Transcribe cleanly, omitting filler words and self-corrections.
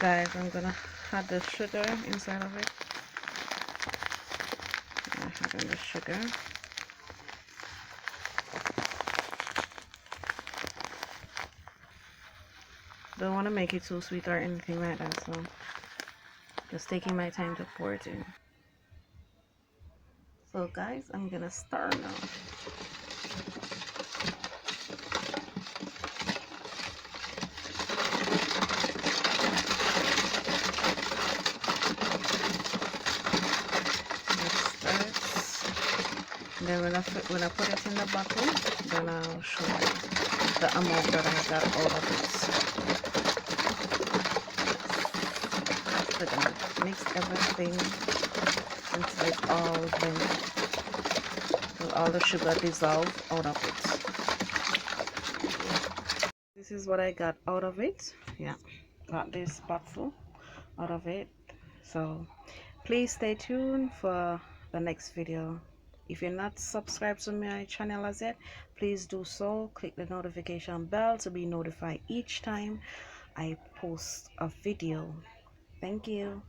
Guys, I'm gonna add the sugar inside of it. I'm adding the sugar. Don't want to make it too sweet or anything like that, so just taking my time to pour it in. So guys, I'm gonna stir now. Then when I put it in the bottle, then I'll show you the amount that I got out of it. So then mix everything until it's all blended, till all the sugar dissolve out of it. This is what I got out of it. Yeah, got this bottle out of it. So please stay tuned for the next video. If you're not subscribed to my channel as yet, please do so. Click the notification bell to be notified each time I post a video. Thank you.